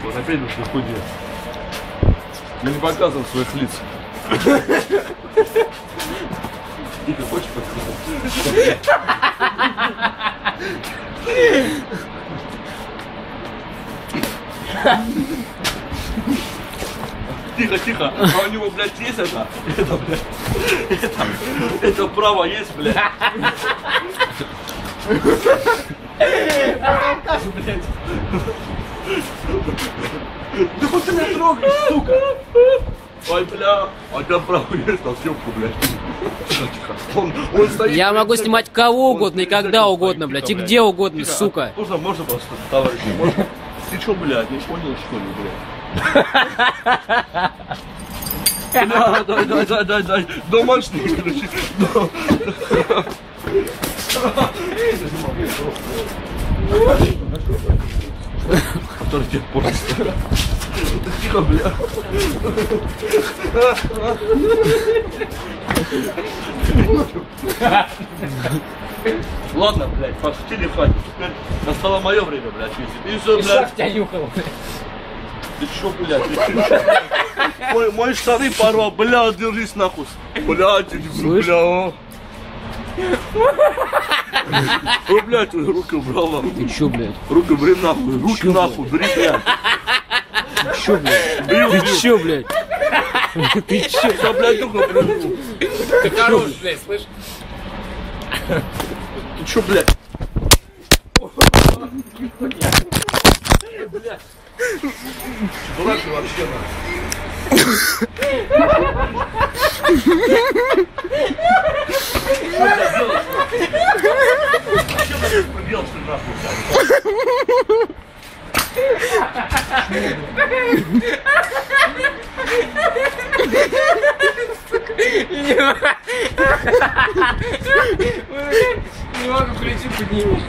Вот опять уж худеет. Мы не показываем своих лиц. Тихо, хочешь подсказать? Тихо, тихо. А у него, блядь, есть это? Это, блядь. Это право есть, блядь. Блядь. Да хоть ты меня трогаешь, сука! Ой, бля, а тебя право есть на съемку, блядь. Он стоит, я могу снимать кого угодно и когда угодно, блядь, и где угодно, сука. Можно просто, товарищи, можно? Ты чё, блядь, не понял, что ли, блядь? Бля, дай, домашний, короче. Авторитет просто. Тихо, бля. Ладно, блядь, пошутили, хватит. Теперь настало мое время, блядь, ездить. И все, блядь. Ты чё, блядь? Мой штаны порвал, бля, держись нахуй. Блядь, бля. Ой, блядь, руки убрал нахуй. Ты чё, блядь? Руки бери нахуй, руки чё, нахуй, бери, блядь. Ты чё, блядь? Ты чё, блядь? Ты чё? Да, блядь, только бери. Ты хорош, блядь, слышь? Ты чё, блядь? Блядь. Дурак ты вообще, нахуй. Пробел, что нахуй. Не могу ключи поднимать.